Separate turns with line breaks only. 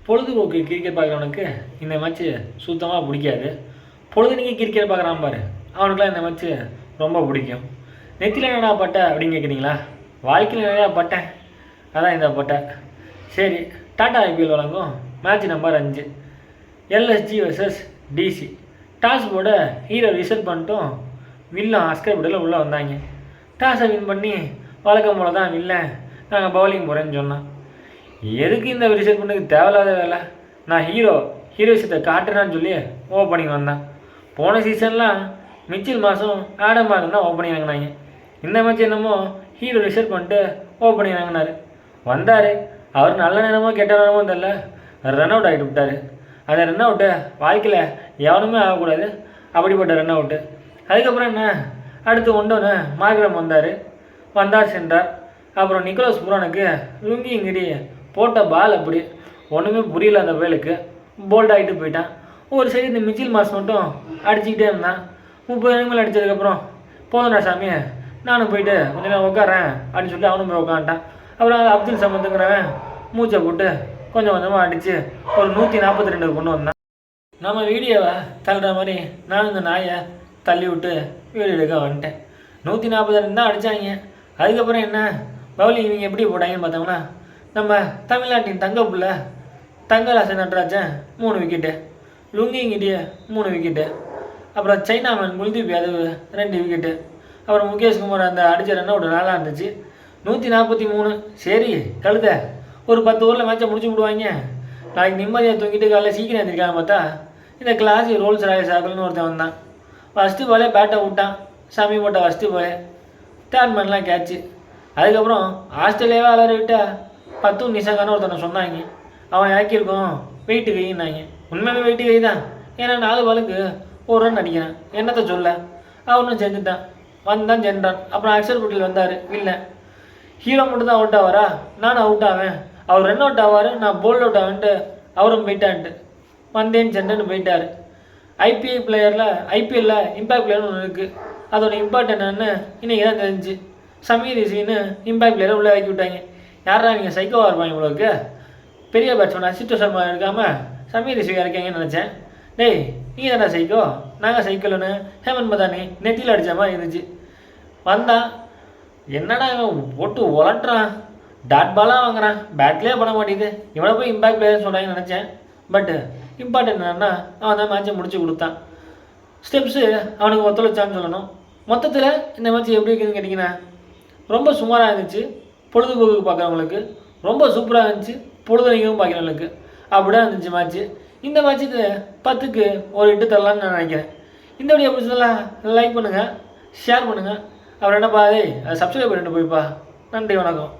பொழுதுபோக்கு கிரிக்கெட் பார்க்குறவனுக்கு இந்த மேட்ச்சு சுத்தமாக பிடிக்காது. பொழுதுனிக்கு கிரிக்கெட் பார்க்குறான் பாரு, அவனுக்குலாம் இந்த மேட்ச்சு ரொம்ப பிடிக்கும். நெத்தியில் என்னடா பட்டை அப்படின்னு கேட்குறீங்களா? வாழ்க்கையில் நிறையா பட்டேன், அதான் இந்த பட்டை. சரி, டாடா ஐபிஎல் வழங்கும் match number 5 LSG vs DC. Toss போட ஹீரோ ரிசர்வ் பண்ணிட்டும் வில்லன் அஸ்கர் பட்டேல் உள்ளே வந்தாங்க. டாஸை வின் பண்ணி வழக்கம் போல தான் வில்லன் நாங்கள் பவுலிங் போகிறேன்னு சொன்னான். எதுக்கு இந்த ரிசர்வ் பண்ணுக்கு தேவையில்லாத வேலை, நான் ஹீரோயிசத்தை காட்டுறேன்னு சொல்லி ஓப்பனிங் வந்தேன். போன சீசன்லாம் மிச்சில் மாதம் ஆடமாக தான் ஓப்பனிங் வாங்கினாங்க. இந்த மேட்ச் என்னமோ ஹீரோ ரிசர்வ் பண்ணிட்டு ஓப்பனிங் வாங்கினார். வந்தார், அவர் நல்ல நேரமோ கெட்ட நேரமோ தெரில, ரன் அவுட் ஆகிட்டு விட்டார். அந்த ரன் அவுட்டு வாழ்க்கையில் எவனுமே ஆகக்கூடாது, அப்படிப்பட்ட ரன் அவுட்டு. அதுக்கப்புறம் என்ன, அடுத்து ஒன்றொன்று மார்க்ரம் வந்தார் சென்றார். அப்புறம் நிக்கோலஸ் புரானுக்கு லுங்கி இங்கிடி போட்ட பால் அப்படி ஒன்றுமே புரியல. அந்த வேலுக்கு போல்ட் ஆகிட்டு போயிட்டான். ஒரு சைடு இந்த மிச்சில் மாஸ் மட்டும் அடிச்சுக்கிட்டே இருந்தான். 30 ரன்கள் அடித்ததுக்கப்புறம் போதும்டா சாமி, நானும் போயிட்டு கொஞ்சம் நேரம் உட்காறேன் அப்படின்னு சொல்லிட்டு அவனும் போய் உட்காந்துட்டான். அப்புறம் அப்துல் சமத்துங்கிறவன் மூச்சை போட்டு கொஞ்சம் கொஞ்சமாக அடித்து ஒரு 142 கொண்டு வந்தான். நம்ம வீடியோவை தள்ளுற மாதிரி நான் இந்த நாயை தள்ளி விட்டு வீடியோ எடுக்க வந்துட்டேன். 140 ரன் தான் அடித்தாங்க. அதுக்கப்புறம் என்ன பவுலிங் இவங்க எப்படி போட்டாங்கன்னு பார்த்தோம்னா, நம்ம தமிழ்நாட்டின் தங்கப்புள்ள தங்கராசன் நடராஜன் 3 விக்கெட்டு, லுங்கிங்கிட்டிய 3 விக்கெட்டு, அப்புறம் சைனாமன் குல்தீப் யாதவ் 2 விக்கெட்டு, அப்புறம் முகேஷ் குமார் அந்த அடித்த ரன் அவுட் நல்லா இருந்துச்சு. 143. சரி கழுத, ஒரு 10 ஓவரில் மேட்சை முடிச்சு விடுவாங்க, நாளைக்கு நிம்மதியாக தூங்கிட்டு காலையில் சீக்கிரம் எழுந்திருக்கான்னு பார்த்தா இந்த கிளாஸ் ரோல்ஸ் ராயல்ஸ் ஆகலன்னு ஒருத்தன் வந்தான். ஃபஸ்ட்டு பாலே பேட்டை விட்டான், சாமி போட்ட ஃபஸ்ட்டு பாலே தேர்ட் மேன்லாம் கேட்ச்சு. அதுக்கப்புறம் ஆஸ்திரேலியாவே அலறி விட்டால் 10 நிசாங்கான ஒருத்தனை சொன்னாங்க. அவன் இறக்கியிருக்கோம் வெயிட்டு கைன்னாங்க. உண்மையாகவே வெயிட்டு கை தான், ஏன்னா 4 பாலுக்கு 1 ரன் அடிக்கிறேன், என்னத்தை சொல்ல. அவனும் செஞ்சுட்டான், வந்தான் சென்றான். அப்புறம் அக்ஷர் பட்டேல் வந்தார். இல்லை, ஹீரோ மட்டும் தான் அவுட் ஆவாரா, நானும் அவுட் ஆவேன், அவர் ரன் அவுட் ஆவார், நான் போல்ட் அவுட் ஆவேன்ட்டு அவரும் போயிட்டான்ட்டு வந்தேன்னு சென்டன்னு போயிட்டார். ஐபிஎல்லில் இம்பேக்ட் பிளேயர்னு ஒன்று இருக்குது. அதோட இம்பார்ட்டன் என்னன்னு இன்றைக்கி தான் தெரிஞ்சு. சமீர் ரிஷின்னு இம்பேக்ட் பிளேயரை உள்ளே ஆக்கி விட்டாங்க. யாரா நீங்கள் சைக்கோவாக இருப்பாங்க உங்களுக்கு, பெரிய பேட்ஸ்மேன் அசித் சர்மா இருக்காமல் சமீர் ரிஷி இறக்காங்கன்னு நினச்சேன். டேய், நீங்கள் தானே சைக்கோ, நாங்கள் சைக்கிள்னு ஹேமந்த் மதானி நெத்தியில் அடித்த மாதிரி இருந்துச்சு. வந்தான், என்னடா இவன் போட்டு உலட்டுறான், டாட் பாலாக வாங்குறான், பேட்லேயே பண்ண மாட்டேங்குது, இவனை போய் இம்பேக்ட் பிளேயர்னு சொல்கிறாங்கன்னு நினச்சேன். பட் இம்பார்ட்டன்ட் என்னன்னா அவன் தான் மேட்சை முடிச்சு கொடுத்தான். ஸ்டெப்ஸு அவனுக்கு ஒத்துழைச்சான்னு சொல்லணும். மொத்தத்தில் இந்த மேட்ச் எப்படி இருக்குதுன்னு கேட்டிங்கன்னா, ரொம்ப சுமாராக இருந்துச்சு பொழுதுபோக்கு பார்க்குறவங்களுக்கு, ரொம்ப சூப்பராக இருந்துச்சு பொழுதுனைக்கும் பார்க்குறவங்களுக்கு. அப்படிதான் இருந்துச்சு மேட்ச்சு. இந்த மேட்ச்சுக்கு 10க்கு ஒரு 8 தரலான்னு நான் நினைக்கிறேன். இந்த வீடியோ பிடிச்சதெல்லாம் லைக் பண்ணுங்கள், ஷேர் பண்ணுங்கள். அப்புறம் என்னப்பா, அதை சப்ஸ்கிரைப் பண்ணிட்டு போய்ப்பா. நன்றி, வணக்கம்.